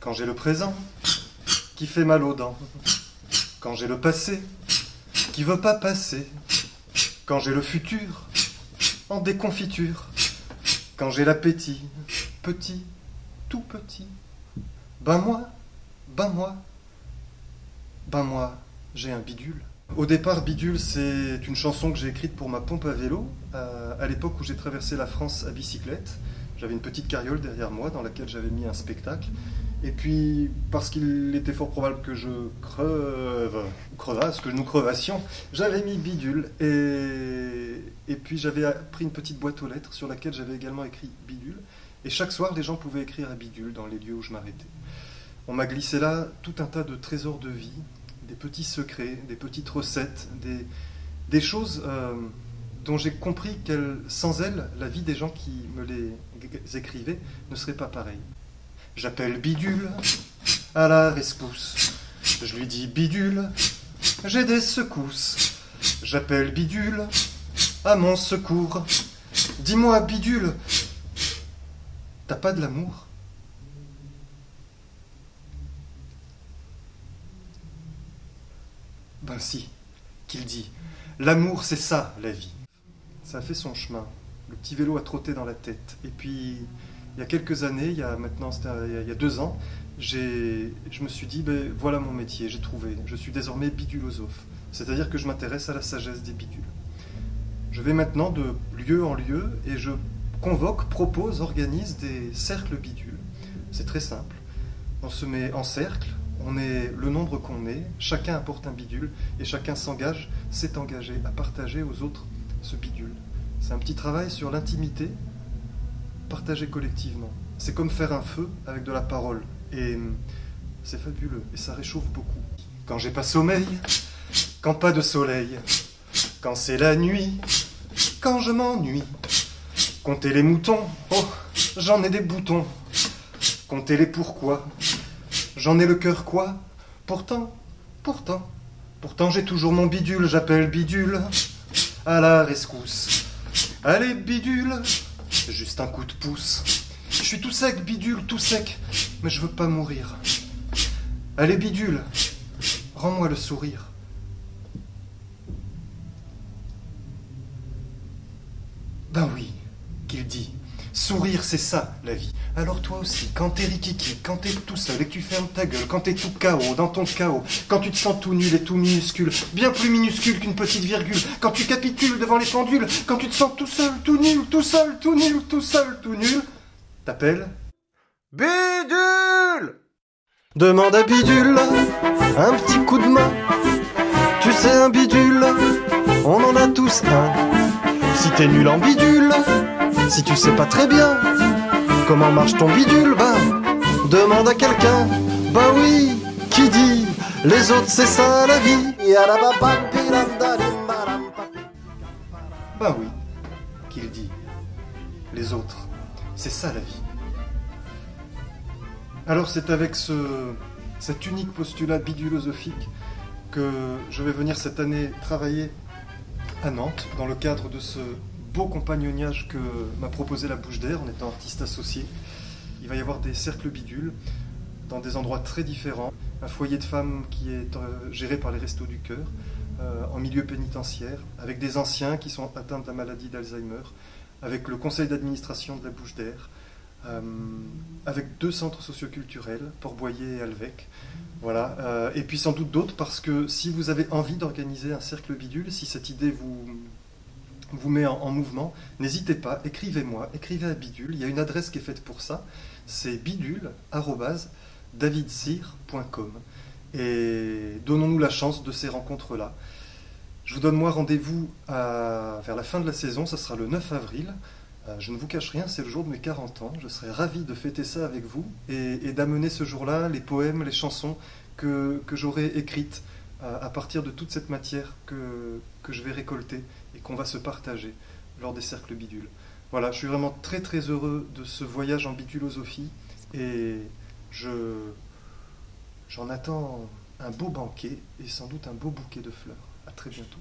quand j'ai le présent qui fait mal aux dents, quand j'ai le passé qui veut pas passer, quand j'ai le futur en déconfiture, quand j'ai l'appétit petit, tout petit, ben moi, ben moi, ben moi, j'ai un bidule. Au départ, Bidule, c'est une chanson que j'ai écrite pour ma pompe à vélo, à l'époque où j'ai traversé la France à bicyclette. J'avais une petite carriole derrière moi dans laquelle j'avais mis un spectacle. Et puis, parce qu'il était fort probable que je crevasse, que nous crevassions, j'avais mis Bidule. Et puis j'avais pris une petite boîte aux lettres sur laquelle j'avais également écrit Bidule. Et chaque soir, les gens pouvaient écrire à Bidule dans les lieux où je m'arrêtais. On m'a glissé là tout un tas de trésors de vie, des petits secrets, des petites recettes, des choses dont j'ai compris que sans elles, la vie des gens qui me les écrivaient ne serait pas pareille. J'appelle Bidule à la rescousse. Je lui dis Bidule, j'ai des secousses. J'appelle Bidule à mon secours. Dis-moi Bidule, t'as pas de l'amour ? Ben si, qu'il dit. L'amour, c'est ça, la vie. Ça a fait son chemin. Le petit vélo a trotté dans la tête. Et puis, il y a quelques années, il y a 2 ans, je me suis dit, ben, voilà mon métier, j'ai trouvé. Je suis désormais bidulosophe. C'est-à-dire que je m'intéresse à la sagesse des bidules. Je vais maintenant de lieu en lieu et je convoque, propose, organise des cercles bidules. C'est très simple. On se met en cercle. On est le nombre qu'on est, chacun apporte un bidule et chacun s'est engagé à partager aux autres ce bidule. C'est un petit travail sur l'intimité partagée collectivement. C'est comme faire un feu avec de la parole et c'est fabuleux et ça réchauffe beaucoup. Quand j'ai pas sommeil, quand pas de soleil, quand c'est la nuit, quand je m'ennuie, compter les moutons, oh, j'en ai des boutons, compter les pourquoi. J'en ai le cœur quoi ? Pourtant, j'ai toujours mon bidule, j'appelle Bidule à la rescousse. Allez Bidule, juste un coup de pouce. Je suis tout sec Bidule, tout sec, mais je veux pas mourir. Allez Bidule, rends-moi le sourire. Ben oui, qu'il dit. Sourire, c'est ça, la vie. Alors toi aussi, quand t'es rikiki, quand t'es tout seul et que tu fermes ta gueule, quand t'es tout KO, dans ton chaos, quand tu te sens tout nul et tout minuscule, bien plus minuscule qu'une petite virgule, quand tu capitules devant les pendules, quand tu te sens tout seul, tout nul, tout seul, tout nul, tout seul, tout nul, t'appelles Bidule. Demande à Bidule un petit coup de main. Tu sais, un bidule, on en a tous un. Si t'es nul en bidule, si tu sais pas très bien comment marche ton bidule, bah demande à quelqu'un. Bah oui, qui dit les autres c'est ça la vie. Bah oui, qu'il dit les autres c'est ça la vie. Alors c'est avec cet unique postulat bidulosophique que je vais venir cette année travailler à Nantes dans le cadre de ce beau compagnonnage que m'a proposé la Bouche d'Air en étant artiste associé. Il va y avoir des cercles bidules dans des endroits très différents. Un foyer de femmes qui est géré par les Restos du Cœur, en milieu pénitentiaire, avec des anciens qui sont atteints de la maladie d'Alzheimer, avec le conseil d'administration de la Bouche d'Air, avec 2 centres socioculturels, Port-Boyer et Alvec. Voilà. Et puis sans doute d'autres, parce que si vous avez envie d'organiser un cercle bidule, si cette idée vous met en mouvement, n'hésitez pas, écrivez-moi, écrivez à Bidule, il y a une adresse qui est faite pour ça, c'est bidule@davidcyr.com. Et donnons-nous la chance de ces rencontres-là. Je vous donne moi rendez-vous vers la fin de la saison, ça sera le 9 avril. Je ne vous cache rien, c'est le jour de mes 40 ans, je serai ravi de fêter ça avec vous et d'amener ce jour-là les poèmes, les chansons que j'aurai écrites à partir de toute cette matière que je vais récolter et qu'on va se partager lors des cercles bidules. Voilà, je suis vraiment très très heureux de ce voyage en bidulosophie et j'en attends un beau banquet et sans doute un beau bouquet de fleurs. À très bientôt.